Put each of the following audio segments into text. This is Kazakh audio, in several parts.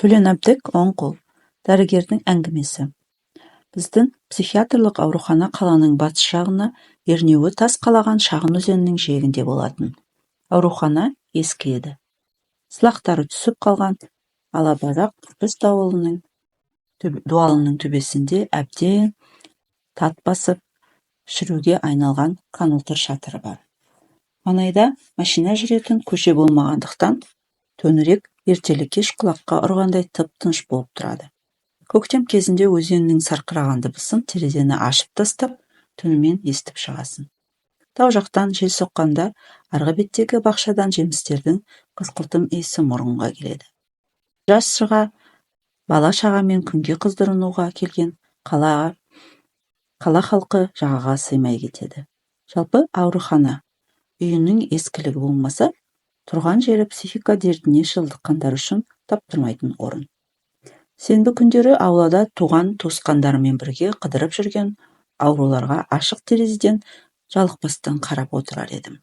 Төлен Әбдік оң қол. Дәрігердің әңгімесі. Біздің психиатрлық аурухана қаланың батыс жағына ернеуі тас қалаған шағын өзеннің жиегінде болатын. Аурухана ескі еді. Сылақтары түсіп қалған алабажақ түркіс дуалының төбесінде әбден тат басып шіруге айналған каналтыр шатыры бар. Маңайда машина жүретін көше болмағандықтан төңірек ертелі-кеш құлаққа ұрғандай тып-тыныш болып тұрады. Көктем кезінде өзеннің сарқыраған дыбысын терезені ашып тастап, түнімен естіп шығасың. Тау жақтан жел соққанда, арғы беттегі бақшадан жемістердің қысқылтым иісі мұрынға келеді. Жас шыға, бала-шағамен күнге қыздырынуға келген қала халқы жағаға сыймай кетеді. Жалпы аурухана үйінің ескілігі болмаса, тұрған жері психика дертіне шалдыққандар үшін таптырмайтын орын. Сенбі күндері аулада туған туысқандарымен бірге қыдырып жүрген ауруларға ашық терезеден жалықпастан қарап отырар едім.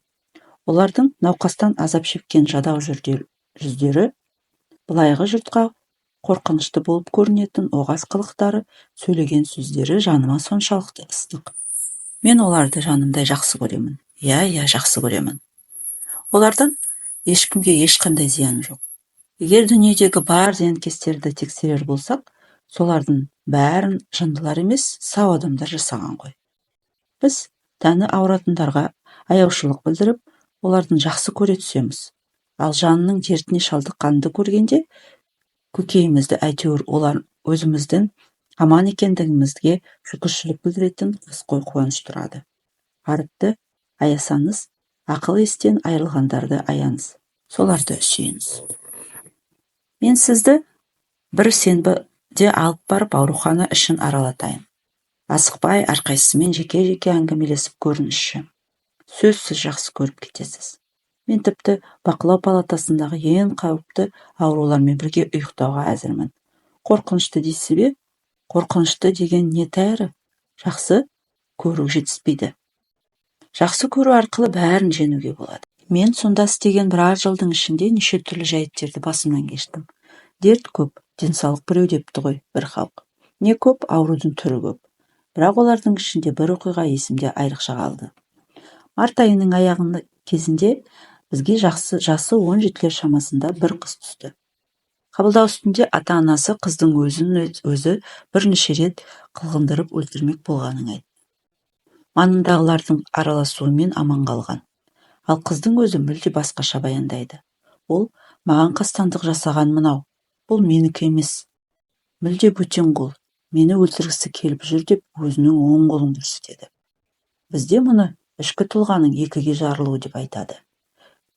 Олардың науқастан азап шеккен жадау жүздері, былайғы жұртқа қорқынышты болып көрінетін оғаш қылықтары, сөйлеген сөздері жаныма соншалықты ыстық. Мен оларды жанымдай жақсы көремін. Иә, жақсы көремін. Олардан ешкімге ешқандай зияны жоқ. Егер дүниедегі бар зиянкестерді тексерер болсақ, солардың бәрін жындылар емес, сау адамдар жасаған ғой. Біз тәні ауыратындарға аяушылық білдіріп, олардың жақсы көре түсеміз. Ал жанының дертіне шалдыққанды көргенде, көкейімізді әйтеуір олар өзіміздің аман екендігімізге шүкіршілік білдіретін қасқой қуаныш тұрады. Арытты аясаңыз, ақыл естен айырылғандарды аяңыз, соларды сүйіңіз. Мен сізді бір сенбіде алып барып аурухана ішін аралатайын. Асықпай әрқайсысымен жеке-жеке әңгімелесіп көріңізші. Сөзсіз жақсы көріп кетесіз. Мен тіпті бақылау палатасындағы ең қауіпті аурулармен бірге ұйықтауға әзірмін. Қорқынышты дейсіз бе? Қорқынышты деген не тәрі? Жақсы көру жетіспейді. Жақсы көру арқылы бәрін жеңуге болады. Мен сонда істеген біраз жылдың ішінде неше түрлі жайттерді басымнан кештім. Дерт көп, денсаулық біреу депті ғой бір халық. Не көп, аурудың түрі көп. Бірақ олардың ішінде бір оқиға есімде айрықша қалды. Март айының аяғында кезінде бізге жасы 17-лер шамасында бір қыз түсті. Қабылдау үстінде ата-анасы қыздың өзі бірнеше рет қылғындырып өлтірмек болғанын айтты. Маңындағылардың араласуымен аман қалған. Ал қыздың өзі мүлде басқаша баяндайды. Ол маған қастандық жасаған мынау. Бұл менікі емес. Мүлде бөтен қол. Мені өлтіргісі келіп жүр деп өзінің оң қолын көрсетеді. Бізде мұны ішкі тұлғаның екіге жарылуы деп айтады.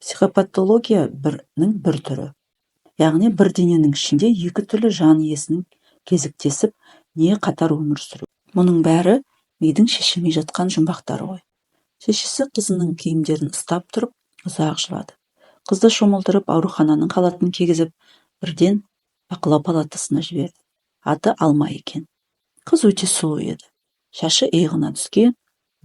Психопатологияның бір түрі. Яғни бір дененің ішінде екі түрлі жан иесінің кезіктесіп, не қатар өмір сүру. Мұның бәрі мидың шешілмей жатқан жұмбақтары ғой. Шешесі қызының киімдерін ұстап тұрып, ұзақ жылады. Қызды шомылдырып, аурухананың халатын кигізіп, бірден бақылау палатасына жіберді. Аты Алма екен. Қыз өте сұлу еді. Шашы иығына түскен,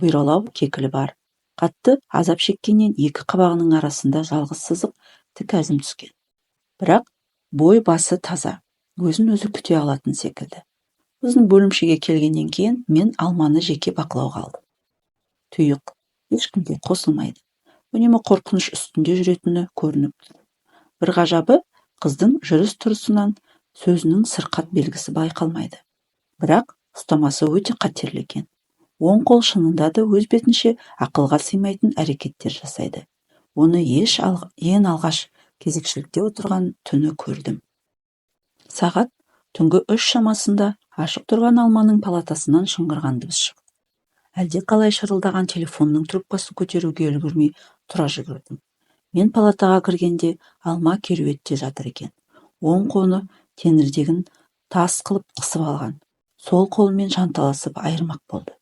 бұйралау кекілі бар. Қатты азап шеккеннен екі қабағының арасында жалғыз сызық тік әзім түскен. Бірақ бой басы таза, өзін өзі күте алатын секілді. Біздің бөлімшеге келгеннен кейін мен Алманы жеке бақылауға алдым. Тұйық, ешкімге қосылмайды. Үнемі қорқыныш үстінде жүретіні көрініп тұр. Бір ғажабы, қыздың жүріс-тұрысынан сөзінің сырқат белгісі байқалмайды. Бірақ ұстамасы өте қатерлі екен. Оң қол шынында да өз бетінше ақылға сыймайтын әрекеттер жасайды. Оны ең алғаш кезекшілікте отырған түні көрдім. Сағат түнгі 3 шамасында ашық тұрған Алманың палатасынан шыңғырған дыбыс шықты. Әлде қалай шырылдаған телефонның трубкасын көтеруге үлгермей тұра жүгірдім. Мен палатаға кіргенде Алма керуетте жатыр екен. Оң қолы теңірдегін тас қылып қысып алған. Сол қолымен жанталасып айырмақ болды.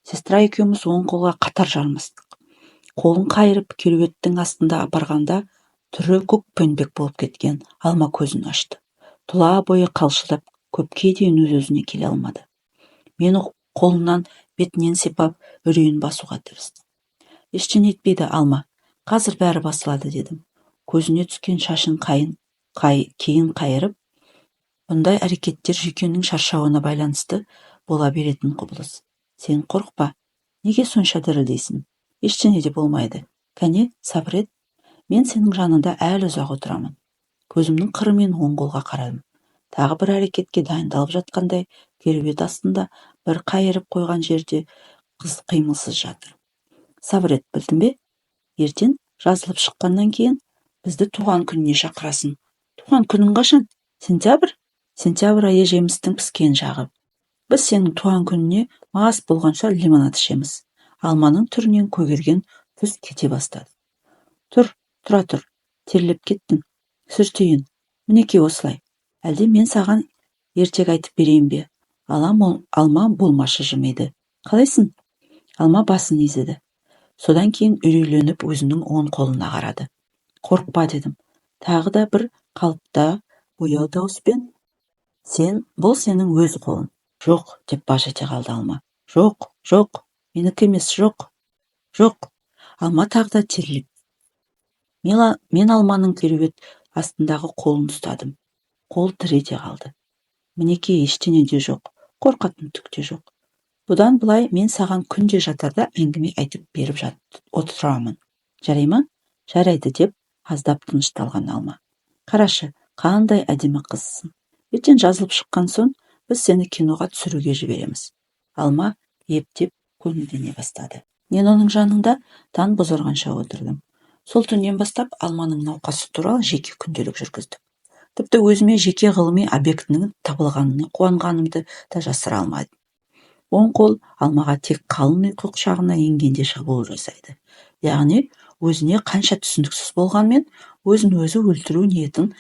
Сестра екеуміз оң қолға қатар жармастық. Қолын қайырып керуеттің астында апарғанда түрі көкпеңбек болып кеткен Алма көзін ашты. Тұла бойы қалшылдап, көпке дейін өз-өзіне келе алмады. Мен қолынан бетінен сипап, үрейін басуға тырыстым. Ештеңе етпейді, Алма. Қазір бәрі басылады, дедім. Көзіне түскен шашын кейін қайырып, Бұндай әрекеттер жүйкенің шаршауына байланысты бола беретін құбылыс. Сен қорықпа. Неге сонша дірілдейсің? Ештеңе де болмайды. Кәне, сабыр ет. Мен сенің жанында әлі ұзақ отырамын. Көзімнің қырымен оң қолға қарадым. Тағы бір әрекетке дайындалып жатқандай, кереует астында бір қайырып қойған жерде қыз қимылсыз жатыр. Сабыр ет, білдің бе? Ертең жазылып шыққаннан кейін бізді туған күніне шақырасың. Туған күнің қашан? Сентябрь? Сентябрь айы жемістің піскен жағы. Біз сенің туған күніне мас болғанша лимонад ішеміз. Алманың түрінен көгерген түс кете бастады. Тұра тұр, терлеп кеттің. Сүртейін. Мінекей осылай. Әлде мен саған ертек айтып берейін бе? Алма болмашы жымиды. Қалайсың? Алма басын изеді. Содан кейін үрейленіп өзінің оң қолына қарады. Қорықпа дедім. Тағы да бір қалыпта бояу дауыспен. Бұл сенің өз қолың. Жоқ, деп баж ете қалды Алма. Жоқ, менікі емес, жоқ. Алма тағы да терлеп. Мен Алманың кереует астындағы қолын ұстадым. Қол дір ете қалды. Мінекей, ештеңе де жоқ, қорқатын түк те жоқ. Бұдан былай мен саған күнде жатарда әңгіме айтып беріп отырамын. Жарай ма? Жарайды деп аздап тынышталған Алма. Қарашы, қандай әдемі қызсың. Ертең жазылып шыққан соң біз сені киноға түсіруге жібереміз. Алма ептеп көңілдене бастады. Мен оның жанында таң бозарғанша отырдым. Сол түннен бастап Алманың науқасы туралы жеке күнделік жүргіздім. Тіпті өзіме жеке ғылыми объектінің табылғанына қуанғанымды да жасыра алмадым. Оң қол Алмаға тек қалың ұйқы құшағына енгенде шабуыл жасайды. Яғни өзіне қанша түсініксіз болғанмен, өзін өзі өлтіру ниетін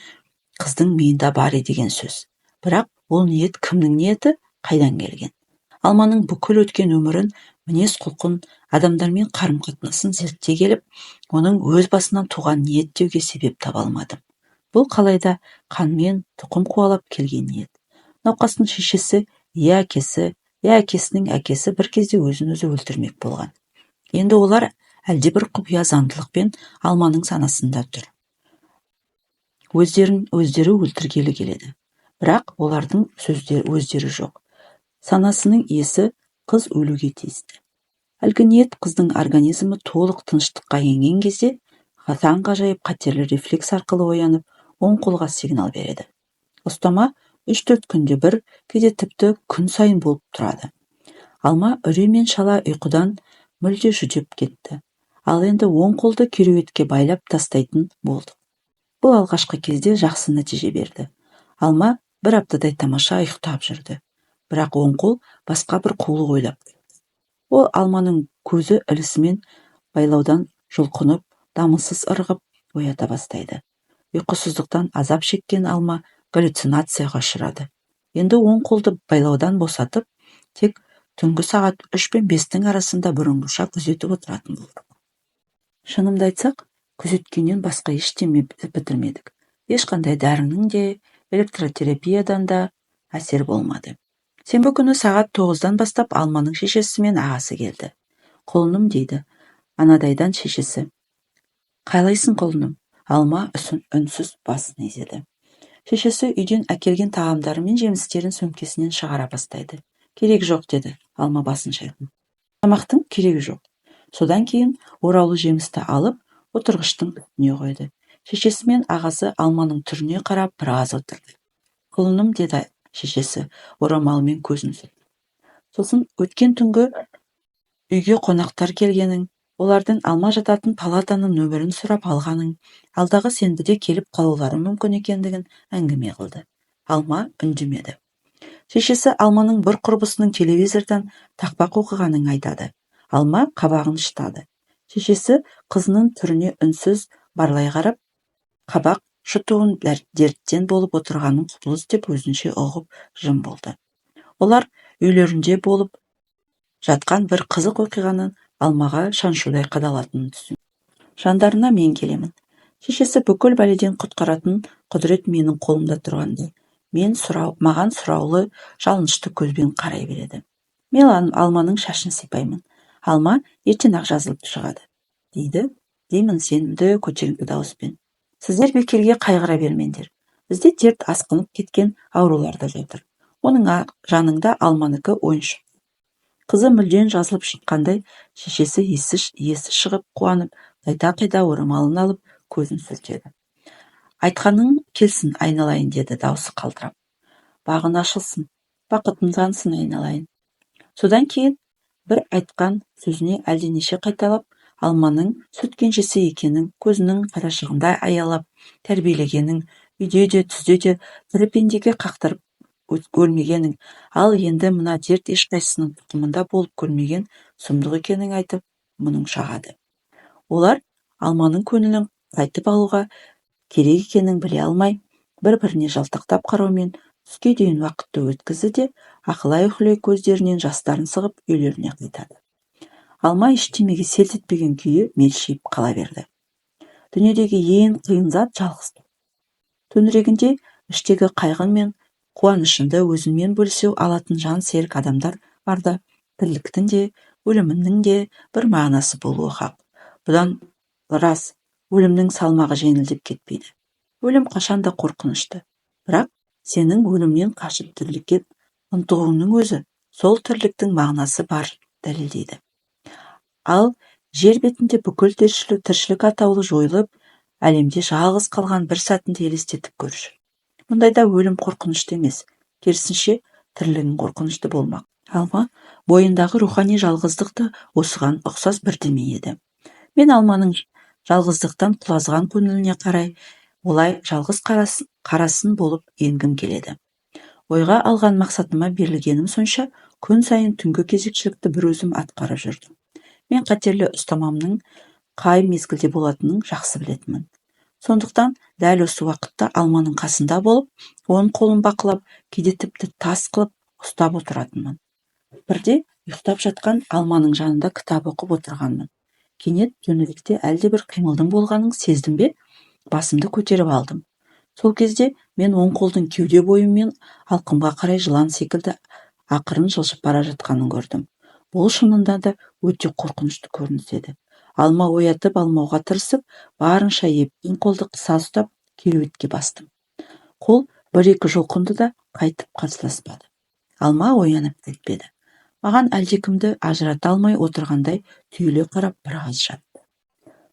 қыздың миында бар деген сөз. Бірақ ол ниет кімнің ниеті, қайдан келген? Алманың бүкіл өткен өмірін, мінез құлқын, адамдармен қарым-қатынасын зерттей келіп, оның өз басынан туған ниет деуге себеп таба алмадым. Бұл қалайда қанмен тұқым қуалап келген ниет. Науқастың шешесі, әкесінің әкесі бір кезде өзін өзі өлтірмек болған. Енді олар әлде бір құпия заңдылықпен Алманың санасында тұр. Өздері өлтіргелі келеді. Бірақ олардың өздері жоқ. Санасының иесі қыз өлуге тиісті. Әлгі ниет қыздың организмі толық тыныштыққа енген кезде таң ғажайып қатерлі рефлекс арқылы оянып, оң қолға сигнал береді. Ұстама 3-4 күнде бір, кейде тіпті күн сайын болып тұрады. Алма үрей мен шала ұйқыдан мүлде жүдеп кетті. Ал енді оң қолды кереуетке байлап тастайтын болды. Бұл алғашқы кезде жақсы нәтиже берді. Алма бір аптадай тамаша ұйықтап жүрді. Бірақ оң қол басқа бір қулық ойлап. Ол Алманың көзі ілісімен байлаудан жұлқынып, дамылсыз ырғып оята бастайды. Ұйқысыздықтан азап шеккен Алма галлюцинацияға ұшырады. Енді оң қолды байлаудан босатып, тек түнгі сағат 3 пен 5-тің арасында бұрынғыша күзетіп отыратын болды. Шынымды айтсақ, күзеткеннен басқа ештеме бітірмедік. Ешқандай дәрінің де, электротерапиядан да әсер болмады. Сенбі күні сағат 9-дан бастап Алманың шешесі мен ағасы келді. Құлыным дейді, анадайдан шешесі. Қайлайсың құлыным? Алма үнсіз басын изеді. Шешесі үйден әкелген тағамдары мен жемістерін сөмкесінен шығара бастайды. Керек жоқ деді, Алма басын шайқап. Тамақтың керегі жоқ. Содан кейін ораулы жемісті алып, отырғыштың үстіне қойды. Шешесі мен ағасы Алманың түріне қарап біраз отырды. Құлыным деді шешесі, орамалымен көзін сүртіп. Сосын өткен түнгі үйге қонақтар келгенін, олардың Алма жататын палатаның нөмірін сұрап алғанын, алдағы сенбіде келіп қалулары мүмкін екендігін әңгіме қылды. Алма үндемеді. Шешесі Алманың бір құрбысының телевизордан тақпақ оқығанын айтады. Алма қабағын шытады. Шешесі қызының түріне үнсіз барлай қарап, қабақ шытуын дерттен болып отырғанын құбылыс деп өзінше ұғып жым болды. Олар үйлерінде болып жатқан бір қызық оқиғаның Алмаға шаншудай қадалатынын түсінді. Жандарына мен келемін. Шешесі бүкіл бәледен құтқаратын құдірет менің қолымда тұрғандай. Маған сұраулы, жалынышты көзбен қарай береді. Мен Алманың шашын сипаймын. Алма ертең-ақ жазылып шығады, деймін сенімді көтеріңкі дауыспен. Сіздер бекерге қайғыра бермеңдер. Бізде дерт асқынып кеткен аурулар да жатыр. Оның жаныңда Алманыкі ойыншық. Қызы мүлден жазылып шыққандай, шешесі есі шығып қуанып, қайта орамалын алып, көзін сүртеді. Айтқаның келсін, айналайын, деді даусы қалтырап. Бағын ашылсын, бақытын жансын, айналайын. Содан кейін бір айтқан сөзіне әлденеше қайталап, Алманың сүт кенжесі екенін, көзінің қарашығында аялап тәрбиелегенін, үйде де түзде де тірі пендеге қақтырып өлмегенің, ал енді мына дерт ешқайсысының тұқымында болып көрмеген сұмдық екенін айтып, мұның шағады. Олар Алманың көңілін қайтып алуға керек екенін біле алмай, бір-біріне жалтақтап қараумен түске дейін уақытты өткізді де, ақылай-ұхылай көздерінен жастарын сығып үйлеріне қайтады. Алма ештемеге селт етпеген күйі мелшиіп қала берді. Дүниедегі ең қиын зат жалғыздық. Төңірегінде іштегі қайғың мен қуанышыңды өзіңмен бөлісе алатын жан серік адамдар барда, тірліктің де, өлімнің де бір мағынасы болуы хақ. Бұдан рас, өлімнің салмағы жеңілдеп кетпейді. Өлім қашанда қорқынышты. Бірақ сенің өлімнен қашып тірлікке ынтығуыңның өзі сол тірліктің мағынасы бар дәлелдейді. Ал жер бетінде бүкіл тіршілік атаулы жойылып, әлемде жалғыз қалған бір сәтінде елестетіп көрші. Мұндайда өлім қорқынышты емес, керісінше тірлігің қорқынышты болмақ. Алма бойындағы рухани жалғыздықты осыған ұқсас бірдеме еді. Мен Алманың жалғыздықтан құлазған көңіліне қарай, олай жалғыз қарасын болып енгім келеді. Ойға алған мақсатыма берілгенім сонша, күн сайын түнгі кезекшілікті бір өзім атқарып жүрдім. Мен қатерлі ұстамамның қай мезгілде болатынын жақсы білетінмін. Сондықтан дәл осы уақытта Алманың қасында болып, оның қолын бақылап, кейде тіпті тас қылып ұстап отыратынмын. Бірде ұйықтап жатқан Алманың жанында кітап оқып отырғанмын. Кенет төңіректе әлде бір қимылдың болғанын сездім бе, басымды көтеріп алдым. Сол кезде мен оң қолдың кеуде бойымен алқымға қарай жылан секілді ақырын жылжып бара жатқанын көрдім. Бұл шынында да өте қорқынышты көрініс еді. Алма оятып алмауға тырысып, барынша еппен қолды қыса ұстап, кереуетке бастым. Қол бір-екі жұлқынды да қайтып қарсыласпады. Алма оянып кетпеді. Маған әлдекімді ажырата алмай отырғандай түйіле қарап біраз жатты.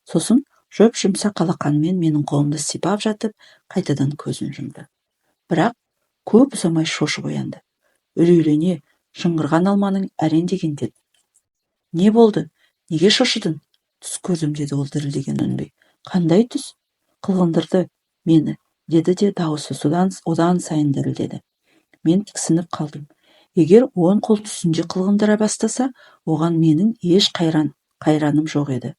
Сосын жұмсақ алақанымен менің қолымды сипап жатып, қайтадан көзін жұмды. Бірақ көп ұзамай шошып оянды. Үрейлене шыңғырған Алманың әрең деген деді. Не болды? Неге шошыдың? Түс көрдім, деді ол дірілдеген үнмен. Қандай түс? Қылғындырды мені, деді де дауысы одан сайын дірілдеді. Мен тіксініп қалдым. Егер оң қол түсінде қылғындыра бастаса, оған менің еш қайраным жоқ еді.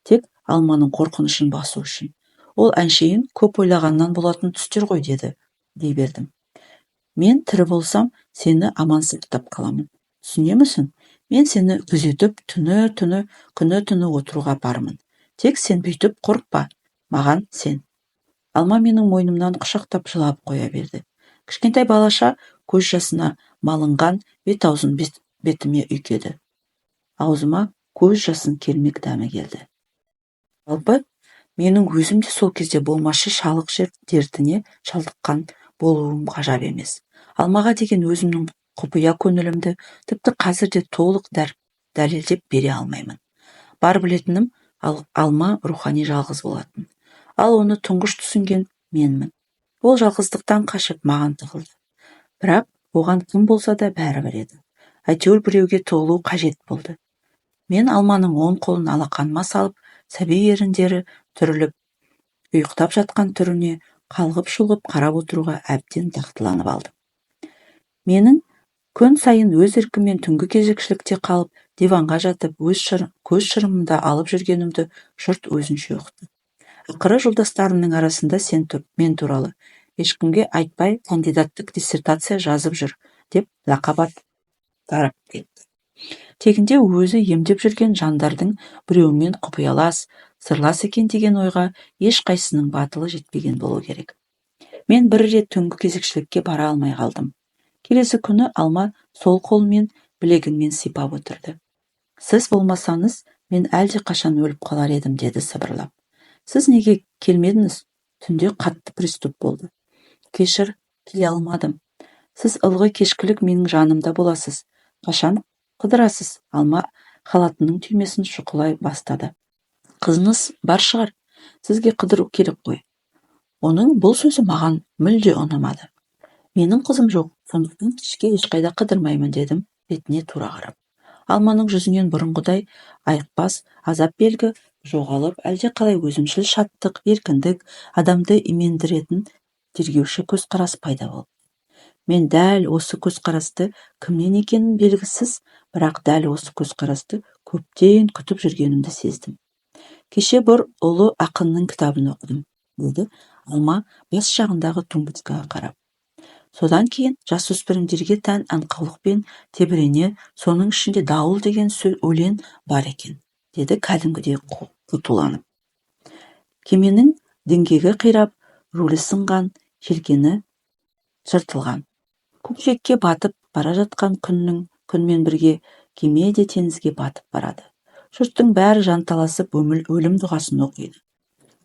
Тек Алманың қорқынышын басу үшін. Ол әншейін көп ойлағаннан болатын түстер ғой, дей бердім. Мен тірі болсам, сені аман сақтап қаламын. Түсінемісің? Мен сені күзетіп, күні-түні отыруға бармын. Тек сен бүйтіп қорықпа, маған сен. Алма менің мойнымнан құшақтап жылап қоя берді. Кішкентай балаша көз жасына малынған бет-аузын бетіме үйкеді. Аузыма көз жасын келмек дәмі келді. Жалпы, менің өзім де сол кезде болмашы шалық дертіне шалдыққан болуым ғажап емес. Алмаға деген өзімнің құпия көңілімді тіпті қазір де толық дәлелдеп бере алмаймын. Бар білетінім, Алма рухани жалғыз болатын. Ал оны тұңғыш түсінген менмін. Ол жалғыздықтан қашып маған тығылды. Бірақ оған кім болса да бәрібір еді. Әйтеуір біреуге тығылу қажет болды. Мен Алманың оң қолын алақаныма салып, сәби еріндері түріліп, ұйықтап жатқан түріне қалғып-шұлғып қарап отыруға әбден дағдыланып алдым. Менің күн сайын өз еркіммен түнгі кезекшілікте қалып, диванға жатып, көз шырымымда алып жүргенімді жұрт өзінше ұқты. Ақыры жолдастарымның арасында мен туралы ешкімге айтпай кандидаттық диссертация жазып жүр, деп лақап тарап кетті. Тегінде өзі емдеп жүрген жандардың біреумен құпиялас, сырлас екен деген ойға ешқайсының батылы жетпеген болу керек. Мен бір рет түнгі кезекшілікке бара алмай қалдым. Келесі күні Алма сол қолмен білегімнен сипап отырды. Сіз болмасаңыз, мен әлде қашан өліп қалар едім, деді сыбырлап. Сіз неге келмедіңіз? Түнде қатты приступ болды. кешір, келе алмадым. Сіз ылғи кешкілік менің жанымда боласыз. Қашан қыдырасыз? Алма халатының түймесін шұқылай бастады. Қызыңыз бар шығар. Сізге қыдыру керек қой. Оның бұл сөзі маған мүлде ұнамады. Менің қызым жоқ, сондықтан кешке ешқайда қыдырмаймын дедім, бетіне тура қарап. Алманың жүзінен бұрынғыдай айықпас азап белгі жоғалып, әлде қалай өзімшіл шаттық, еркіндік, адамды имендіретін тергеуші көзқарас пайда болды. Мен дәл осы көзқарасты кімнен екенін белгісіз, бірақ дәл осы көзқарасты көптен күтіп жүргенімді сездім. Кеше бір ұлы ақынның кітабын оқыдым, деді Алма бас жағындағы тумбочкаға қарап. Содан кейін жасөспірімдерге тән аңқаулықпен тебірене, соның ішінде дауыл деген өлең бар екен, деді кәдімгідей құтыланып. Кеменің діңгегі қирап, рулі сынған, желкені жыртылған. Көкжиекке батып бара жатқан күнмен бірге кеме де теңізге батып барады. Жұрттың бәрі жанталасып өлім дұғасын оқиды.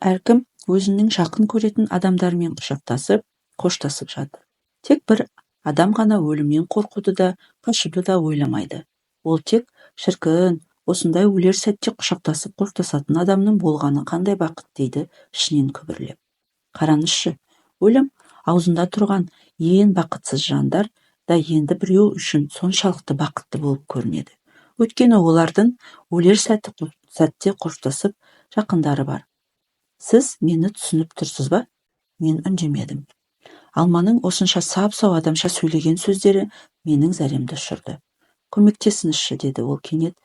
Әркім өзінің жақын көретін адамдармен қоштасып жатыр. Тек бір адам ғана өлімнен қорқуды да, қашуды да ойламайды. Ол тек шіркін, осындай өлер сәтте құшақтасып қоштасатын адамның болғаны қандай бақыт дейді ішінен күбірлеп. Қараңызшы, өлім аузында тұрған ең бақытсыз жандар да енді біреу үшін соншалықты бақытты болып көрінеді. Өйткені олардың өлер сәтте қоштасып жақындары бар. Сіз мені түсініп тұрсыз ба? Мен үндемедім. Алманың осынша сап-сау адамша сөйлеген сөздері менің зәремді ұшырды. Көмектесіңізші, деді ол кенет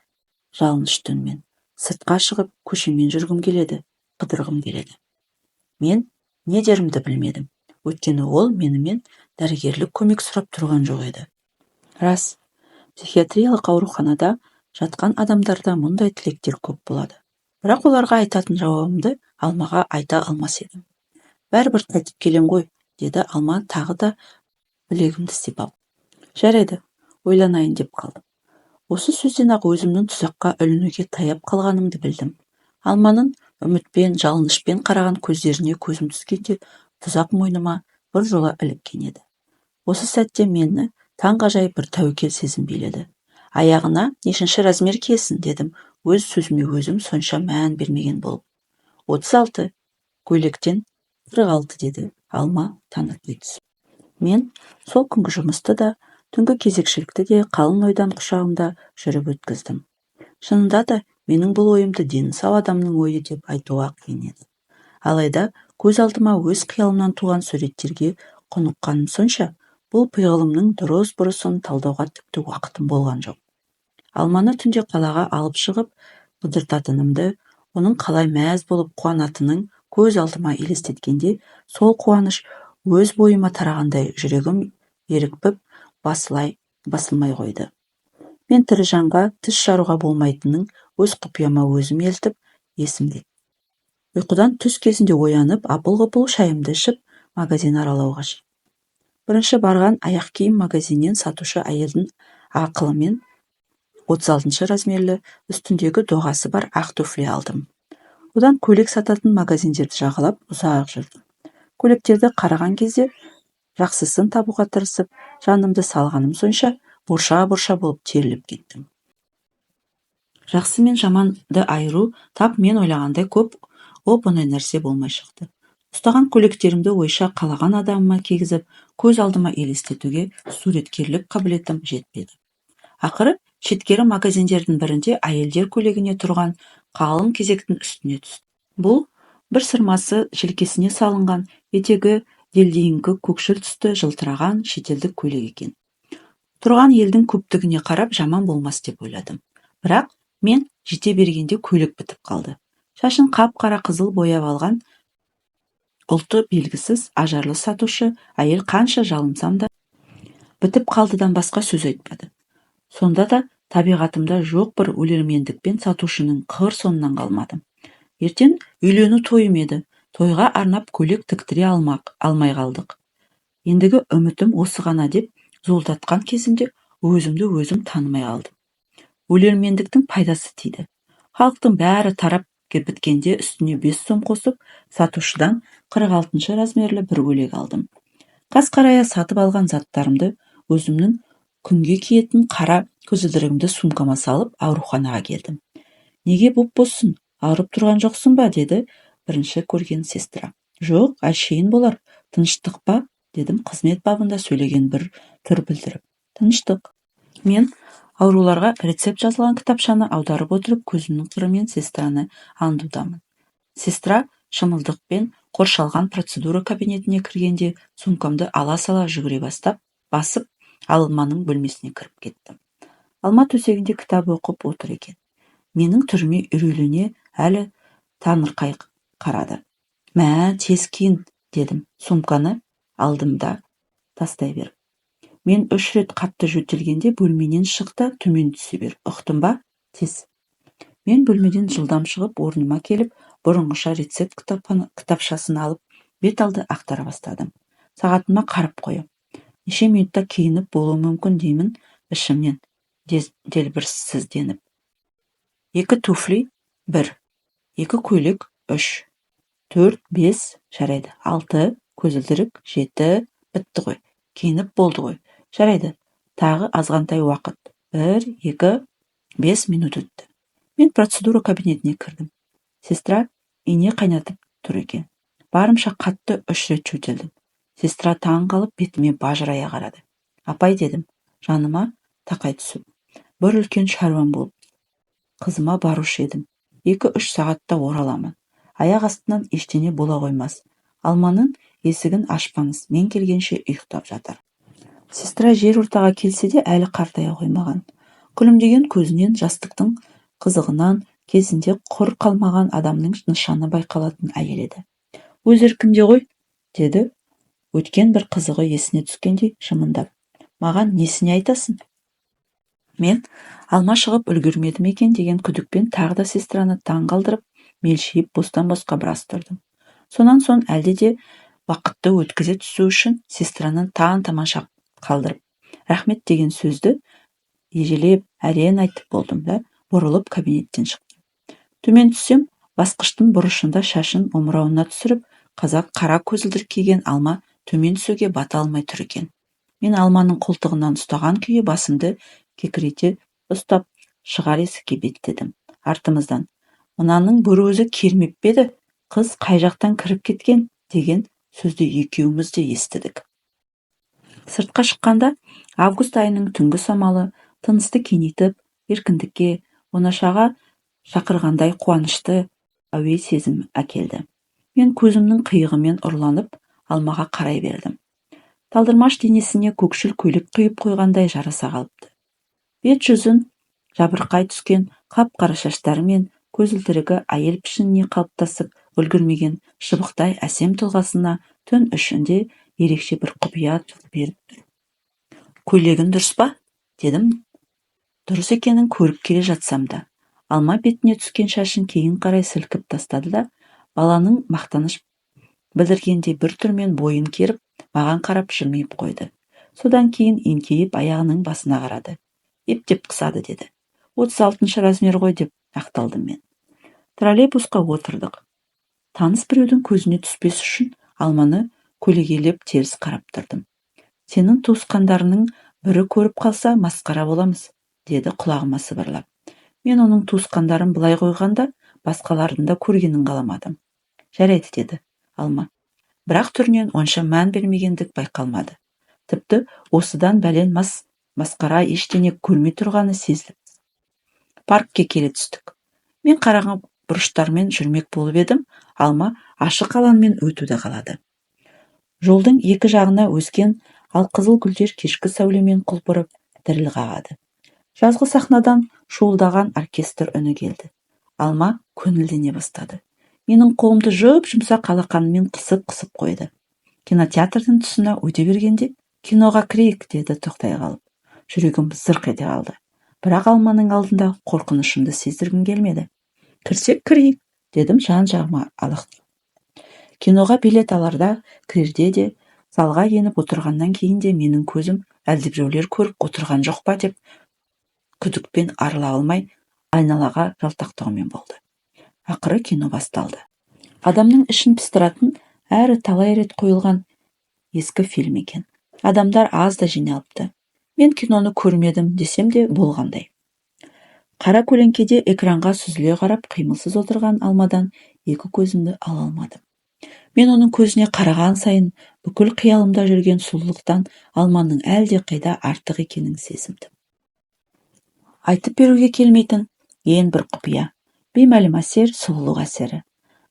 жалыныш үнмен. Сыртқа шығып, көшемен жүргім келеді, қыдырғым келеді. Мен не дерімді білмедім. Өйткені ол менімен дәрігерлік көмек сұрап тұрған жоқ еді. Рас, психиатриялық ауруханада жатқан адамдарда мұндай тілектер көп болады. Бірақ оларға айтатын жауабымды Алмаға айта алмас едім. Бәрібір қайтып келем ғой, деді Алма тағы да білегімді сипап. Жарайды, ойланайын деп қалдым. Осы сөзден-ақ өзімнің тұзаққа ілінуге таяп қалғанымды білдім. Алманың үмітпен, жалынышпен қараған көздеріне көзім түскенде тұзақ мойныма бір жола іліккен еді. Осы сәтте мені таңғажайып бір тәуекел сезім биледі. Аяғына нешінші размер киесің, дедім, өз сөзіме өзім сонша мән бермеген болып. 36, көйлектен 46, деді Алма танытпай түсіп. Мен сол күнгі жұмысты да, түнгі кезекшілікті де қалың ойдан құшағымда жүріп өткіздім. Шынында да менің бұл ойымды дені сау адамның ойы деп айтуға қиын еді. Алайда көз алдыма өз қиялымнан туған суреттерге құныққаным сонша, бұл пиғылымның дұрыс-бұрысын талдауға тіпті уақытым болған жоқ. Алманы түнде қалаға алып шығып қыдыртатынымды, оның қалай мәз болып қуанатынын көз алдыма елестеткенде, сол қуаныш өз бойыма тарағандай жүрегім ерікпіп басылмай қойды. Мен тірі жанға тіс жаруға болмайтынын өз құпияма өзім елтіп есімде. Ұйқыдан түс кезінде оянып, апыл-ғұпыл шайымды ішіп, магазин аралауға шықтым. Бірінші барған аяқ киім магазиннен сатушы әйелдің ақылымен 36 размерлі үстіндегі доғасы бар ақ туфли алдым. Одан көйлек сататын магазиндерді жағалап ұзақ жүрдім. Көйлектерді қараған кезде жақсысын табуға тырысып, жанымды салғаным сонша борша-борша болып теріліп кеттім. Жақсы мен жаманды айыру тап мен ойлағандай көп оп-оңай нәрсе болмай шықты. Ұстаған көйлектерімді ойша қалаған адамыма кигізіп, көз алдыма елестетуге суреткерлік қабілетім жетпеді. Ақыры шеткері магазиндердің бірінде әйелдер көйлегіне тұрған қалың кезектің үстіне түсті. Бұл бір сырмасы желкесіне салынған, етегі делдейінгі көкшіл түсті жылтыраған шетелдік көйлек екен. Тұрған елдің көптігіне қарап жаман болмас деп ойладым. Бірақ мен жете бергенде көйлек бітіп қалды. Шашын қап-қара қызыл бояп алған ұлты белгісіз ажарлы сатушы әйел қанша жалынсам да бітіп қалдыдан басқа сөз айтпады. Сонда да табиғатымда жоқ бір өлермендікпен сатушының қыр соңынан қалмадым. Ертең үйлену тойым еді. Тойға арнап көйлек тіктіре алмай қалдық. Ендігі үмітім осы ғана деп зуылдатқан кезімде өзімді өзім танымай қалдым. Өлермендіктің пайдасы тиді. Халықтың бәрі тарап біткенде үстіне 5 сом қосып, сатушыдан 46 размерлі бір көйлек алдым. Қас қарая сатып алған заттарымды, өзімнің күнге киетін қара көзілдірігімді сумкама салып, ауруханаға келдім. Неге боп-боссың, ауырып тұрған жоқсың ба, деді бірінші көрген сестра. Жоқ, әшейін болар, тыныштық па, дедім қызмет бабында сөйлеген бір түр білдіріп. Тыныштық. Мен ауруларға рецепт жазылған кітапшаны аударып отырып, көзімнің қырымен сестраны аңдудамын. Сестра шымылдықпен қоршалған процедура кабинетіне кіргенде сумкамды ала сала жүгіре басып, Алманың бөлмесіне кіріп кеттім. Алма төсегінде кітап оқып отыр екен. Менің түріме үрейлене әлі таңырқай қарады. Мә, тез киін, дедім, сумканы алдымда тастай беріп. Мен 3 рет қатты жөтелгенде бөлменен шықты, төмен түсе бер. Ұқтың ба? Тез. Мен бөлмеден жылдам шығып, орныма келіп, бұрынғыша рецепт кітапшасын алып, бет алды ақтара бастадым. Сағатыма қарап қойып. Неше минутта киініп болуы мүмкін деймін ішімнен, делбірсізденіп. 2 туфли, 1, 2 көйлек, 3, 4, 5, жарайды, 6, көзілдірік, 7, бітті ғой, киініп болды ғой, жарайды, тағы азғантай уақыт, 1, 2, 5 минут өтті. Мен процедура кабинетіне кірдім. Сестра ине қайнатып тұр екен. Барымша қатты 3 рет жөтелдім. Сестра таң қалып бетіме бажырая қарады. Апай, дедім, жаныма тақай түсіп. Бір үлкен шаруам болып. Қызыма барушы едім. 2-3 сағатта ораламын. Аяқ астынан ештеңе бола қоймас. Алманың есігін ашпаңыз, мен келгенше ұйықтап жатыр. Сестра жер ортаға келсе де әлі қартая қоймаған. Күлімдеген көзінен жастықтың қызығынан кезінде құр қалмаған адамның нышаны байқалатын әйел еді. Өз еркінде ғой, деді. Өткен бір қызығы есіне түскендей жымыңдап. Маған несіне айтасың? Мен алма шығып үлгермедім екен деген күдікпен тағы да сестраны таң қалдырып, мелшиіп бостан-босқа біраз тұрдым. Сонан соң әлде де уақытты өткізе түсу үшін сестраны таң-тамаша қалдырып, рахмет деген сөзді ежелеп әрең айтып болдым да, бұрылып кабинеттен шықтым. Төмен түссем, басқыштың бұрышында шашын омырауына түсіріп, қазақ қара көзілдірік киген Алма төмен түсуге бата алмай тұр екен. Мен Алманың қолтығынан ұстаған күйі басымды кекірейте ұстап, шығар есікке беттедім. Артымыздан, мынаның бір өзі кермеп пе еді, қыз қай жақтан кіріп кеткен деген сөзді екеуміз де естідік. Сыртқа шыққанда, август айының түнгі самалы тынысты кеңейтіп, еркіндікке, оңашаға шақырғандай қуанышты әуе сезім әкелді. Мен көзімнің қиығымен ұрланып, Алмаға қарай бердім. Талдырмаш денесіне көкшіл көйлек құйып қойғандай жараса қалыпты. Бет жүзін жабырқай түскен қап-қара шаштары мен көзілдірігі әйел пішініне қалыптасып үлгермеген шыбықтай әсем тұлғасына түн ішінде ерекше бір құпия беріп тұр. Көйлегін дұрыс па? Дедім. Дұрыс екенін көріп келе жатсам да. Алма бетіне түскен шашын кейін қарай сілкіп тастады да, баланың мақтаныш білдіргенде бір түрмен бойын керіп, маған қарап жымиып қойды. Содан кейін еңкейіп аяғының басына қарады. Ептеп қысады, деді. 36 размер ғой, деп ақталдым мен. Троллейбусқа отырдық. Таныс біреудің көзіне түспес үшін Алманы көлегейлеп теріс қарап тұрдым. Сенің туысқандарының бірі көріп қалса, масқара боламыз, деді құлағыма сыбырлап. Мен оның туысқандарын былай қойғанда, басқалардың да көргенін қаламадым. Жарайды, деді Алма. Бірақ түрінен онша мән бермегендік байқалмады. Тіпті осыдан бәлен масқара ештеңе көрмей тұрғаны сезіліп. Паркке келе түстік. Мен қараған бұрыштармен жүрмек болып едім, Алма ашық алаңмен өтуді қалады. Жолдың екі жағына өскен алқызыл гүлдер кешкі сәулемен құлпырып діріл қағады. Жазғы сахнадан шуылдаған оркестр үні келді. Алма көңілдене бастады. Менің қолымды жұмсақ алақанымен қысып қойды. Кинотеатрдың тұсына өте бергенде, киноға кірейік, деді тоқтай қалып. Жүрегім зырқ ете қалды. Бірақ Алманың алдында қорқынышымды сездіргім келмеді. Кірсек кірейік, дедім жан-жағыма алақтап. Киноға билет аларда, кірерде де, залға еніп отырғаннан кейін де менің көзім әлдебіреулер көріп отырған жоқ па деп күдікпен арыла алмай айналаға жалтақтаумен болды. Ақыры кино басталды. Адамның ішін пыстыратын әрі талай рет қойылған ескі фильм екен. Адамдар аз да жиналыпты. Мен киноны көрмедім десем де болғандай. Қара көлеңкеде экранға сүзіле қарап қимылсыз отырған Алмадан екі көзімді ала алмадым. Мен оның көзіне қараған сайын бүкіл қиялымда жүрген сұлулықтан Алманың әлде қайда артық екенін сезіндім. Айтып беруге келмейтін ең бір құпия, беймәлім әсер сұлулық әсері.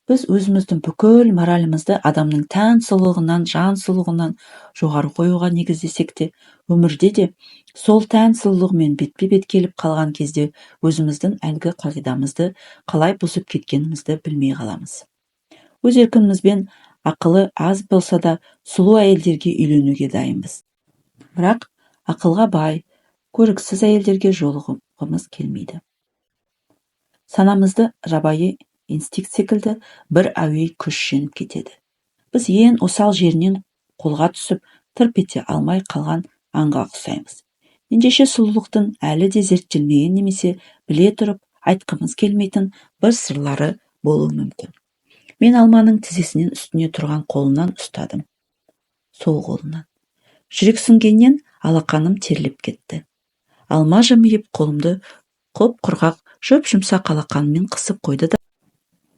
Біз өзіміздің бүкіл моралімізді адамның тән сұлулығынан, жан сұлулығынан жоғары қоюға негіздесек те, өмірде де сол тән сұлулығымен бетпе-бет келіп қалған кезде өзіміздің әлгі қағидамызды қалай бұзып кеткенімізді білмей қаламыз. Өз еркімізбен ақылы аз болса да сұлу әйелдерге үйленуге дайынбыз. Бірақ ақылға бай, көріксіз әйелдерге жолығымыз келмейді. Санамызды жабайы инстинкт секілді бір әуей күш жеңіп кетеді. Біз ең осал жерінен қолға түсіп, тырп ете алмай қалған аңға ұқсаймыз. Ендеше сұлулықтың әлі де зерттелмеген немесе біле тұрып айтқымыз келмейтін бір сырлары болуы мүмкін. Мен Алманың тізесінен үстіне тұрған қолынан ұстадым. Сол қолынан. Жүрек сіңгеннен алақаным терлеп кетті. Алма жымиып қолымды құп-құрғақ жұп-жұмсақ алақанымен қысып қойды да,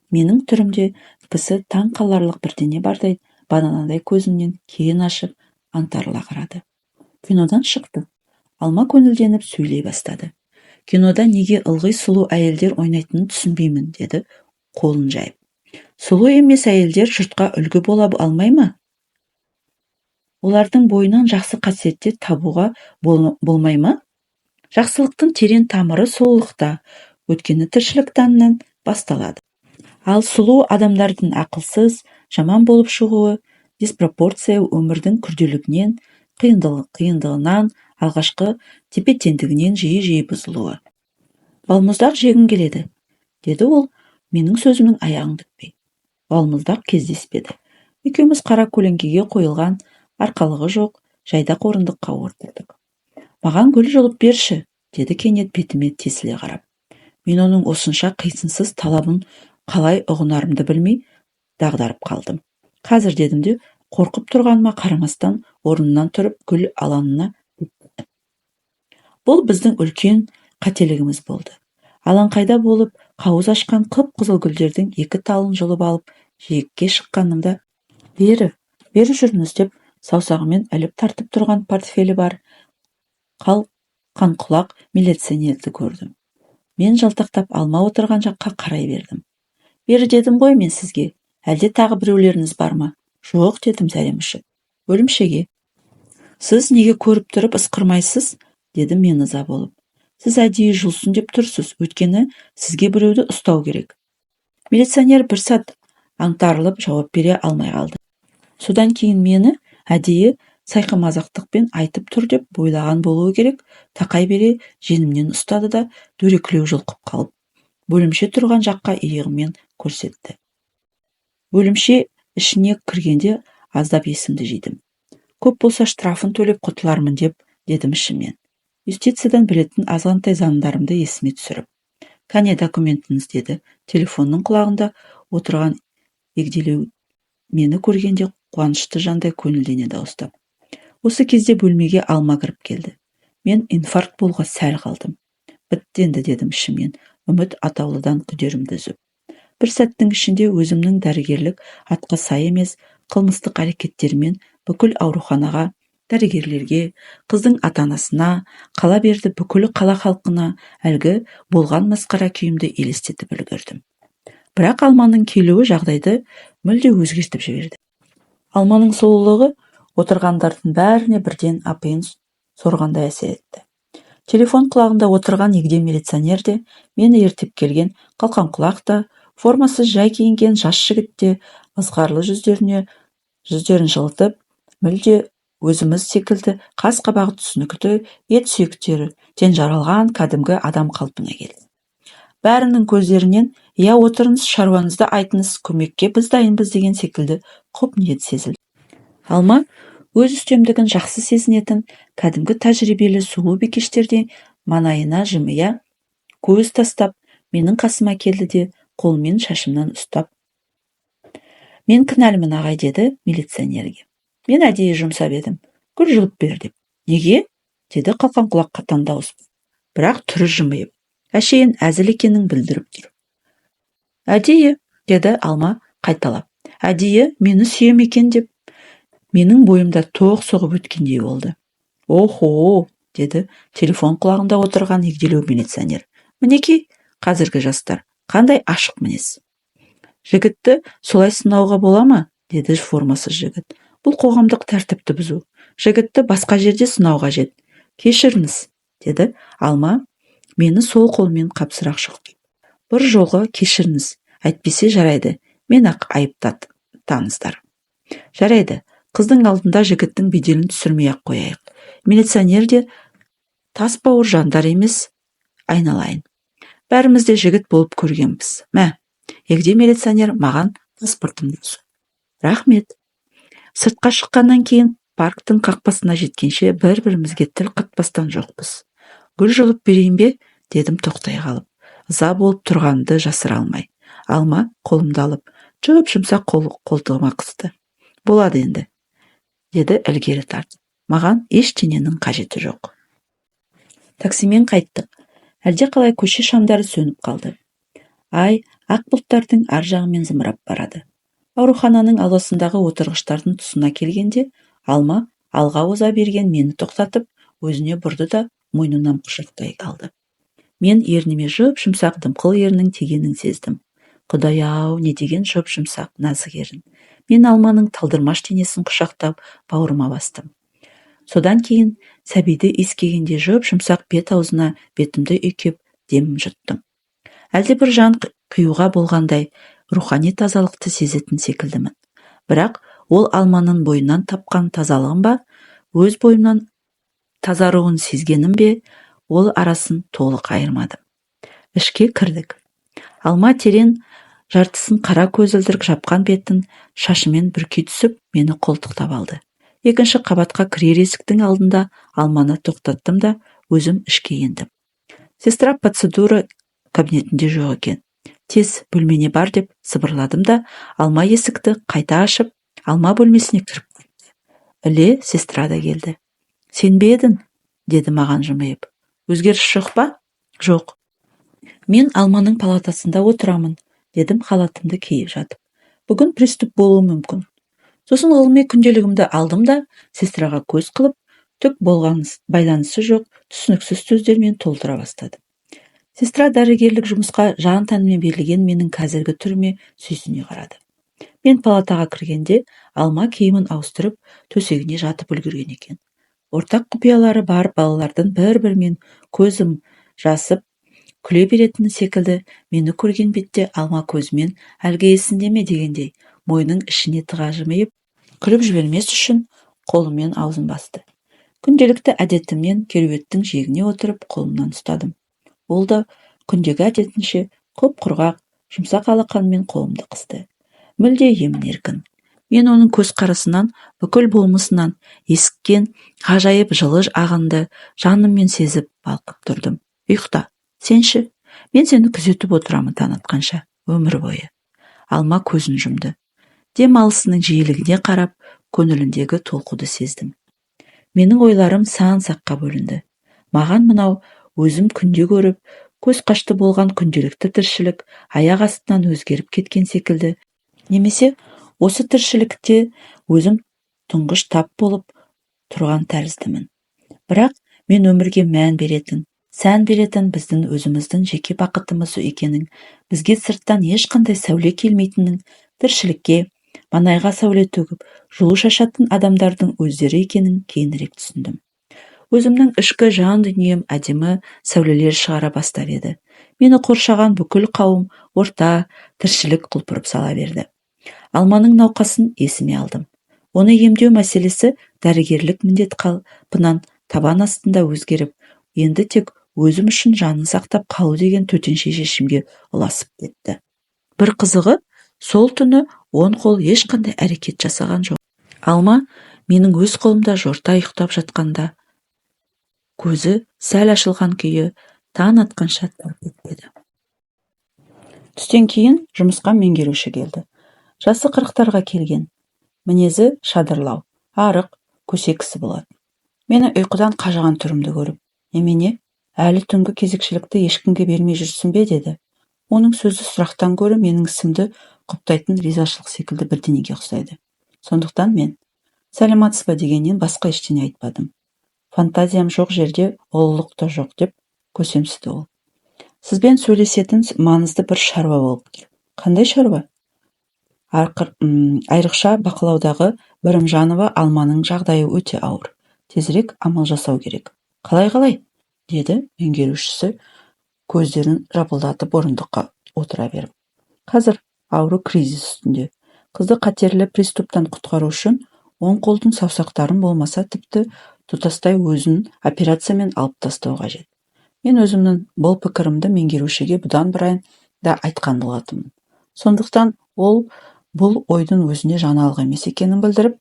менің түрімде кісі таң қаларлық бірдеңе бардай бананадай көзімнен кейін ашып аңтарыла қарады. Кинодан шықты. Алма көңілденіп сөйлей бастады. Кинода неге ылғи сұлу әйелдер ойнайтынын түсінбеймін, деді қолын жайып. Сұлу емес әйелдер жұртқа үлгі бола алмай ма? Олардың бойынан жақсы қасиеттер табуға болмай ма? Жақсылықтың терең тамыры сұлулықта, өйткені тіршілік таңынан басталады. Ал сұлу адамдардың ақылсыз, жаман болып шығуы, диспропорция өмірдің күрделігінен, қиындығынан, алғашқы тепе-теңдігінен жиі бұзылуы. Балмұздақ жегім келеді, деді ол, менің сөзімнің аяғын күтпей. Балмұздақ кездеспеді. Екеуміз қара көлеңкеге қойылған, арқалығы жоқ, жайдақ орындыққа отырдық. Маған гүл жұлып берші, деді кенет бетіме тесіле қарап. Мен оның осынша қисынсыз талабын қалай ұғынарымды білмей дағдарып қалдым. Қазір, дедім де, қорқып тұрғаныма қарамастан орнынан тұрып гүл алаңына кетті. Бұл біздің үлкен қателігіміз болды. Алаңқайда болып, қауыз ашқан қып-қызыл гүлдердің екі талын жұлып алып, жиекке шыққанымда, бері жүріңіз деп саусағымен іліп тартып тұрған портфелі бар қанқұлақ милиционерді көрдім. Мен жалтақтап алма отырған жаққа қарай бердім. Бері дедім ғой мен сізге, әлде тағы біреулеріңіз бар ма? Жоқ, дедім зәрем ұшып. Өлімшеге. Сіз неге көріп тұрып ысқырмайсыз? Дедім мен ыза болып. Сіз әдейі жұлсын деп тұрсыз, өйткені сізге біреуді ұстау керек. Милиционер бір сәт аңтарылып жауап бере алмай қалды. Содан кейін мені әдейі сайқымазақтықпен айтып тұр деп бойлаған болуы керек, тақай бере женімнен ұстады да дөрекілеу жұлқып қалып, бөлімше тұрған жаққа иығымен көрсетті. Бөлімше ішіне кіргенде аздап есімді жидым. Көп болса штрафын төлеп құтылармын деп дедім ішімнен. Юстициядан білетін азғантай заңдарымды есіме түсіріп. Кәне документіңіз, деді телефонның құлағында отырған егделеу мені көргенде қуанышты жандай көңілдене дауыстап. Осы кезде бөлмеге Алма кіріп келді. Мен инфаркт болуға сәл қалдым. Бітті енді, дедім ішімнен, үміт атаулыдан күдерімді үзіп. Бір сәттің ішінде өзімнің дәрігерлік атқа сай емес қылмыстық әрекеттермен бүкіл ауруханаға, дәрігерлерге, қыздың ата-анасына, қала берді бүкіл қала халқына әлгі болған масқара күйімді елестетіп үлгердім. Бірақ Алманың келуі жағдайды мүлде өзгертіп жіберді. Алманың сұлулығы отырғандардың бәріне бірден апиын сорғандай әсер етті. Телефон құлағында отырған егде милиционер де, мені ертіп келген қалқанқұлақ та, формасыз жай киінген жас жігіт те ызғарлы жүздерін жылытып, мүлде өзіміз секілді қас-қабағы түсінікті, ет сүйектері тен жаралған кәдімгі адам қалпына келді. Бәрінің көздерінен, я отырыңыз, шаруаңызды айтыңыз, көмекке біз дайынбыз деген секілді құп ниет сезілді. Алма өз үстемдігін жақсы сезінетін кәдімгі тәжірибелі сұлу бикештерде маңайына жымия көз тастап менің қасыма келді де қолымен шашымнан ұстап. Мен кінәлімін ағай, деді милиционерге. Мен әдейі жұмсап едім. Гүл жұлып бер деп. Неге? Деді қалқан құлақ қатан дауыс. Бірақ түрі жымиып, әшейін әзіл екенін білдіріп тұр. Әдейі, деді Алма қайталап. Әдейі мені сүйем екен деп. Менің бойымда тоқ соғып өткендей болды. Охо, деді телефон құлағында отырған егделеу милиционер. Мінекей, қазіргі жастар, қандай ашық мінез. Жігітті солай сынауға бола ма? Деді формасыз жігіт. Бұл қоғамдық тәртіпті бұзу. Жігітті басқа жерде сынау қажет. Кешіріңіз, деді Алма, мені сол қолмен қапсырақ шоқты. Бір жолғы кешіріңіз, әйтпесе жарайды, мен ақ айыптаңыздар. Жарайды, қыздың алдында жігіттің беделін түсірмей ақ қояйық. Милиционер де тас бауыр жандар емес, айналайын. Бәріміз де жігіт болып көргенбіз. Мә, егде милиционер маған паспортымды ұсынды. Рахмет. Сыртқа шыққаннан кейін парктың қақпасына жеткенше бір-бірімізге тіл қатпастан жоқпыз. Гүл жұлып берейін бе? Дедім тоқтай қалып. Ыза болып тұрғанды жасыра алмай. Алма қолымды алып, жұмсақ қолтығыма қысты. Болады енді, деді ілгері тартып. Маған ештеңенің қажеті жоқ. Таксимен қайттық. Әлде қалай көше шамдары сөніп қалды. Ай, ақ бұлттардың ар жағымен зымырап барады. Аурухананың ауласындағы отырғыштардың тұсына келгенде, Алма алға оза берген мені тоқтатып, өзіне бұрды да мойнынан құшақтай алды. Мен ерніме жұмсақ дымқыл ерінің тигенін сездім. Құдай-ау, не деген жұмсақ нәзік ерін. Мен Алманың талдырмаш денесін құшақтап, бауырыма бастым. Содан кейін сәбиді иіскегенде жұмсақ бет аузына бетімді үйкеп, демім жұттым. Әлде бір жан қиюға болғандай рухани тазалықты сезетін секілдімін. Бірақ ол Алманың бойынан тапқан тазалығым ба, өз бойымнан тазаруын сезгенім бе, ол арасын толық айырмадым. Ішке кірдік. Алма терең жартысын қара көзілдірік жапқан бетін шашымен бүркей түсіп, мені қолтықтап алды. Екінші қабатқа кірер есіктің алдында Алманы тоқтаттым да өзім ішке ендім. Сестра процедура кабинетінде жоқ екен. Тез бөлмене бар деп сыбырладым да, Алма есікті қайта ашып, Алма бөлмесіне кіріп кетті. Іле сестра да келді. Сен бе едің? Деді маған жымиып. Өзгеріс жоқ па? Жоқ. Мен Алманың палатасында отырамын, дедім халатымды киіп жатып. Бүгін приступ болуы мүмкін. Сосын ғылыми күнделігімді алдым да, сестраға көз қылып, түк байланысы жоқ, түсініксіз сөздермен толтыра бастады. Сестра дәрігерлік жұмысқа жан тәнімен берілген менің қазіргі түріме сүйсіне қарады. Мен палатаға кіргенде Алма киімін ауыстырып, төсегіне жатып үлгерген екен. Ортақ құпиялары бар балалардың бір-бірімен көзім жасып, күле беретіні секілді, мені көрген бетте Алма көзімен әлгі есінде ме дегендей, мойның ішіне тыға жымиып, күліп жібермес үшін қолымен аузын басты. Күнделікті әдетіммен кереуеттің жиегіне отырып қолымнан ұстадым. Ол да күндегі әдетінше құп-құрғақ, жұмсақ алақанымен қолымды қысты. Мүлде емін-еркін. Мен оның көз қарасынан, бүкіл болмысынан есіккен ғажайып жылы ағынды жаныммен сезіп балқып тұрдым. Ұйықта, сенші, мен сені күзетіп отырамын танытқанша, өмір бойы. Алма көзін жұмды. Дем алысының жиілігіне қарап, көңіліндегі толқуды сездім. Менің ойларым сан-саққа бөлінді. Маған мынау өзім күнде көріп, көз қашты болған күнделікті тіршілік аяқ астынан өзгеріп кеткен секілді, немесе осы тіршілікте өзім тұңғыш тап болып тұрған тәріздімін. Бірақ мен өмірге мән беретін, сән беретін біздің өзіміздің жеке бақытымыз екенін, бізге сырттан ешқандай сәуле келмейтінін, тіршілікке, маңайға сәуле төгіп, жылу шашатын адамдардың өздері екенін кейінірек түсіндім. Өзімнің ішкі жан дүнием әдемі сәулелер шығара бастап еді. Мені қоршаған бүкіл қауым орта тіршілік құлпырып сала берді. Алманың науқасын есіме алдым. Оны емдеу мәселесі дәрігерлік міндет қалпынан табан астында өзгеріп, енді тек өзім үшін жанын сақтап қалу деген төтенше шешімге ұласып кетті. Бір қызығы, сол түні он қол ешқандай әрекет жасаған жоқ. Алма менің өз қолымда жорта ұйықтап жатқанда, көзі сәл ашылған күйі таң атқанша тырп етпеді. Түстен кейін жұмысқа меңгеруші келді. Жасы 40-тарға келген, мінезі шадырлау, арық, көсек кісі болады. Мені ұйқыдан қажыған түрімді көріп, немене, әлі түнгі кезекшілікті ешкімге бермей жүрсің бе, деді. Оның сөзі сұрақтан гөрі менің ісімді құптайтын ризашылық секілді бірдеңеге ұқсайды. Сондықтан мен сәлеметсіз ба дегеннен басқа ештеңе айтпадым. Фантазиям жоқ жерде ұлылық та жоқ деп көсемсіді ол. Сізбен сөйлесетін маңызды бір шаруа болып тұр. Қандай шаруа? Айрықша бақылаудағы Бірімжанова Алманың жағдайы өте ауыр. Тезірек амал жасау керек. Қалай? Деді меңгерушісі көздерін жапылдатып орындыққа отыра беріп. Қазір ауру кризис үстінде. Қызды қатерлі приступтан құтқару үшін оң қолдың саусақтарын болмаса тіпті тұтастай өзін операциямен алып тастау қажет. Мен өзімнің бұл пікірімді меңгерушіге бұдан бұрын да айтқан болатынмын. Сондықтан ол бұл ойдың өзіне жаңалық емес екенін білдіріп,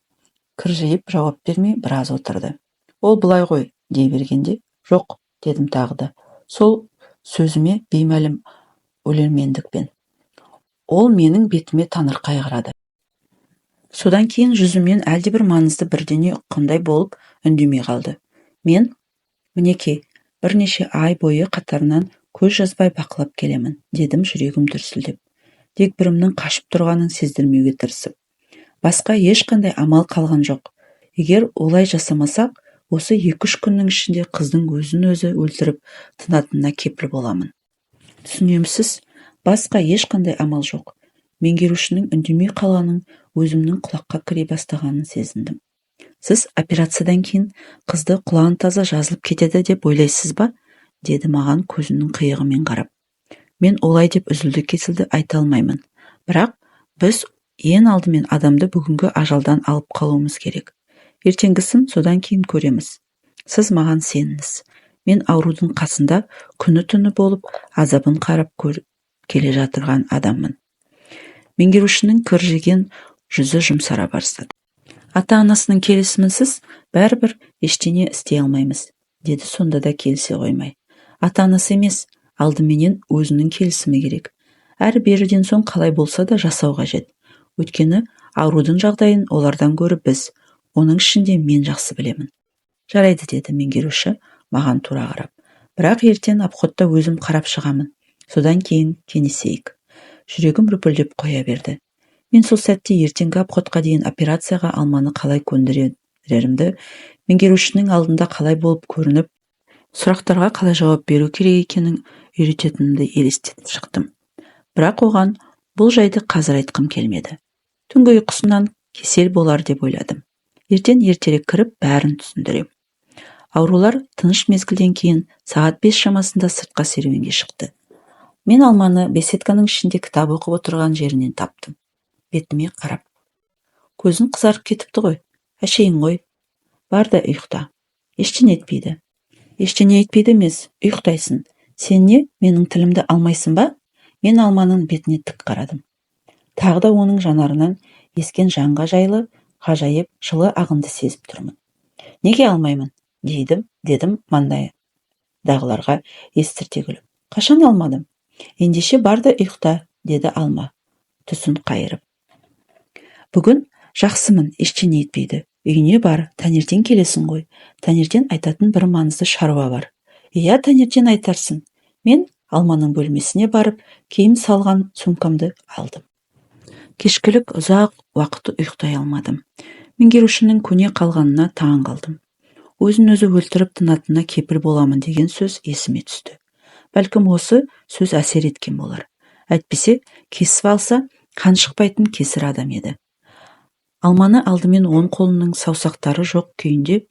кіржиіп жауап бермей біраз отырды. Ол былай ғой, дей бергенде, жоқ, дедім тағы да. Сол сөзіме беймәлім өлермендікпен. Ол менің бетіме таңырқай қарады. Содан кейін жүзімнен әлдебір маңызды бірдеңе ұққандай болып үндемей қалды. Мен, мінекей, бірнеше ай бойы қатарынан көз жазбай бақылап келемін, дедім жүрегім дүрсілдеп. Дегбірімнің қашып тұрғанын сездірмеуге тырысып. Басқа ешқандай амал қалған жоқ. Егер олай жасамасақ, осы 2-3 күннің ішінде қыздың өзін өзі өлтіріп тынатынына кепіл боламын. Түсінемісіз, басқа ешқандай амал жоқ. Меңгерушінің үндемей қалғанын өзімнің құлаққа кіре бастағанын сезіндім. Сіз операциядан кейін қызды құлағын таза жазылып кетеді деп ойлайсыз ба? Деді маған көзінің қиығымен қарап. Мен олай деп үзілді кесілді айта алмаймын. Бірақ біз ең алдымен адамды бүгінгі ажалдан алып қалуымыз керек. Ертеңгісін содан кейін көреміз. Сіз маған сеніңіз. Мен аурудың қасында күні-түні болып азабын қарап келе жатырған адаммын. Меңгерушінің кіржиген жүзі жұмсара бастады. Ата-анасының келісімінсіз бәрібір ештеңе істей алмаймыз, деді сонда да келісе қоймай. Ата-анасы емес, алдыменен өзінің келісімі керек. Әр беріден соң қалай болса да жасау қажет. Өйткені аурудың жағдайын олардан гөрі біз, оның ішінде мен жақсы білемін. Жарайды, деді меңгеруші маған тура қарап. Бірақ ертең обходта өзім қарап шығамын. Содан кейін кеңесейік. Жүрегім лүпілдеп қоя берді. Мен сол сәтте ертеңгі обходқа дейін операцияға Алманы қалай көндірерімді, меңгерушінің алдында қалай болып көрініп, сұрақтарға қалай жауап беру керек екенін үйрететінімді елестетіп шықтым. Бірақ оған бұл жайды қазір айтқым келмеді. Түнгі ұйқысынан кесел болар деп ойладым. Ертең ертерек кіріп бәрін түсіндірем. Аурулар тыныш мезгілден кейін сағат 5 шамасында сыртқа серуенге шықты. Мен Алманы беседканың ішінде кітап оқып отырған жерінен таптым. Бетіме қарап. Көзін қызарып кетіпті ғой. Әшейін ғой. Бар да ұйықта. Ештеңе етпейді. Ештеңе етпейді емес, ұйықтайсың. Сен не, менің тілімді алмайсың ба? Мен Алманың бетіне тік қарадым. Тағы да оның жанарынан ескен жанға жайлы, ғажайып, жылы ағынды сезіп тұрмын. Неге алмаймын? Дедім маңдайдағыларға естірте күліп. Қашан алмадым? Ендеше бар да ұйықта, деді Алма, түсін қайырып. Бүгін жақсымын, ештеңе етпейді. Үйіне бар, таңертең келесің ғой. Таңертең айтатын бір маңызды шаруа бар. Иә, таңертең айтарсың. Мен Алманың бөлмесіне барып, киім салған сумкамды алдым. Кешкілік ұзақ уақыт ұйықтай алмадым. Меңгерушінің көне қалғанына таң қалдым. Өзін өзі өлтіріп тынатынына кепіл боламын деген сөз есіме түсті. Бәлкім осы сөз әсер еткен болар. Әйтпесе, кесіп алса, қан шықпайтын кесір адам еді. Алманы алдымен оң қолының саусақтары жоқ күйінде,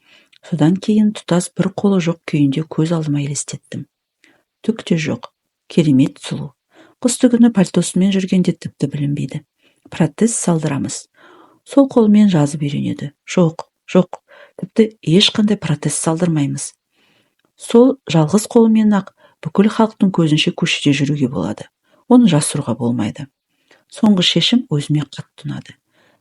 содан кейін тұтас бір қолы жоқ күйінде көз алдыма елестеттім. Түк те жоқ, керемет сұлу. Қыстыгүні пальтосымен жүргенде тіпті білінбейді. Протез салдырамыз. Сол қолымен жазып үйренеді. Жоқ, тіпті ешқандай протез салдырмаймыз. Сол жалғыз қолымен ақ бүкіл халықтың көзінше көшеде жүруге болады. Оны жасыруға болмайды. Соңғы шешім өзіме қатты ұнады.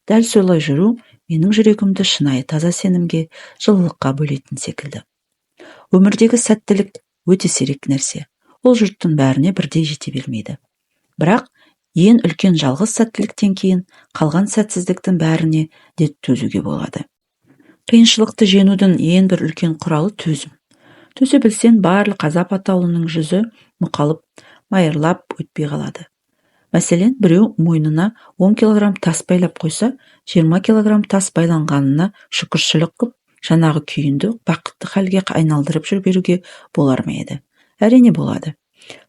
Дәл солай жүру менің жүрегімді шынайы таза сенімге, жылылыққа бөлейтін секілді. Өмірдегі сәттілік өте сирек нәрсе. Ол жұрттың бәріне бірдей жете бермейді. Бірақ ең үлкен жалғыз сәттіліктен кейін қалған сәтсіздіктің бәріне де төзуге болады. Қиыншылықты жеңудің ең бір үлкен құралы төзім. Төзе білсең, барлық азап атаулының жүзі мұқалып, майырлап өтпей қалады. Мәселен, біреу мойнына 10 килограмм тас байлап қойса, 20 килограмм тас байланғанына шүкіршілік қып, жаңағы күйінді бақытты халге айналдырып жүргеруге болар ма еді? Әрине болады.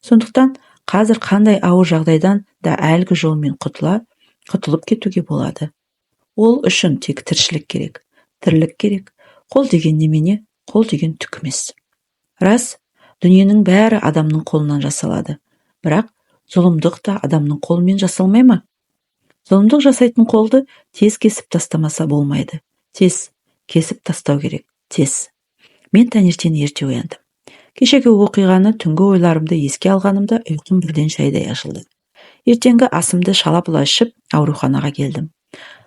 Сондықтан қазір қандай ауыр жағдайдан да әлгі жолмен құтылып кетуге болады. Ол үшін тек тіршілік керек, тірлік керек. Қол деген немене? Қол деген түк емес. Рас, дүниенің бәрі адамның қолынан жасалады. Бірақ зұлымдық та адамның қолымен жасалмай ма? Зұлымдық жасайтын қолды тез кесіп тастамаса болмайды. Тез кесіп тастау керек. Тез. Мен таңертең ерте ояндым. Кешегі оқиғаны түнгі ойларымды еске алғанымда ұйқым бірден шайдай ашылды. Ертеңгі асымды шала-пұла ішіп, ауруханаға келдім.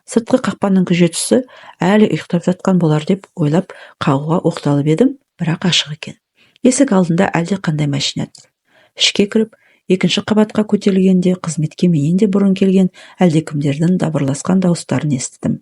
Сыртқы қақпаның күзетшісі әлі ұйықтап жатқан болар деп ойлап қағуға оқталып едім, бірақ ашық екен. Есік алдында әлде қандай машина тұр. Ішке кіріп, екінші қабатқа көтерілгенде қызметке менен де бұрын келген әлдекімдердің дабырласқан дауыстарын естідім.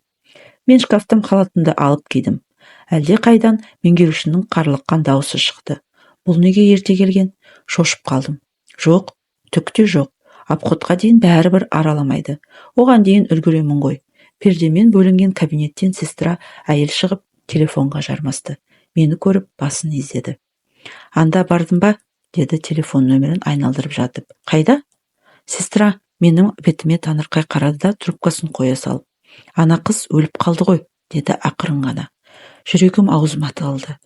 Мен шкафтан халатымды алып кидім. Әлде қайдан меңгерушінің қарлыққан дауысы шықты. Бұл неге ерте келген? Шошып қалдым. Жоқ, түк те жоқ. Обходқа дейін бәрібір араламайды. Оған дейін үлгеремін ғой. Пердемен бөлінген кабинеттен сестра әйел шығып телефонға жармасты. Мені көріп басын изеді. Анда бардың ба? Деді телефон нөмірін айналдырып жатып. Қайда? Сестра менің бетіме таңырқай қарады да трубкасын қоя салып. Ана қыз өліп қалды ғой, деді ақырын ғана. Жүрегім аузыма тығылды.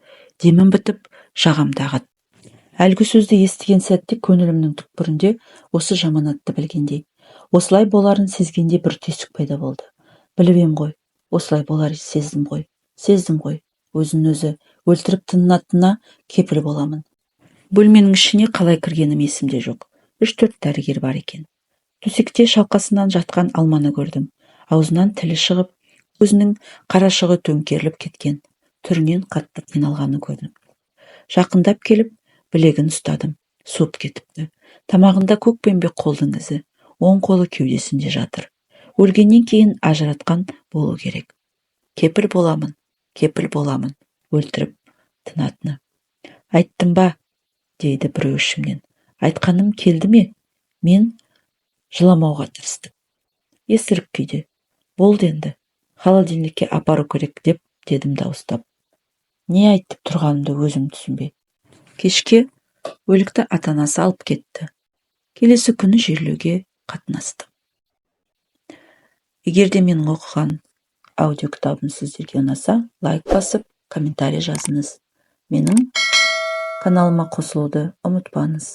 Демім бітіп, жағамды ағады. Әлгі сөзді естіген сәтте көңілімнің түкпірінде осы жаманатты білгендей, осылай боларын сезгенде бір түйсік пайда болды. Біліп ғой, осылай болар сездім ғой. Өзін-өзі өлтіріп тынатынына кепіл боламын. Бөлменің ішіне қалай кіргенім есімде жоқ. 3-4 дәрігер бар екен. Төсекте шалқасынан жатқан Алманы көрдім. Аузынан тілі шығып, өзінің қарашығы төңкеріліп кеткен, түрінен қатты қиналғаны көрдім. Жақындап келіп, білегін ұстадым. Суып кетіпті. Тамағында көкпеңбек қолдың ізі, оң қолы кеудесінде жатыр. Өлгеннен кейін ажыратқан болу керек. Кепіл боламын, өлтіріп тынатыны. Айттым ба? Дейді біреу ішімнен. Айтқаным келді ме? Мен жыламауға тырыстым. Есірік күйде. Болды енді. Холодильникке апару керек дедім дауыстап. Не айтып тұрғанымды өзім түсінбей. Кешке өлікті ата-анасы алып кетті. Келесі күні жерлеуге қатынастым. Егер де менің оқыған аудио кітабым сіздерге ұнаса, лайк басып, комментарий жазыңыз. Менің каналыма қосылуды ұмытпаңыз.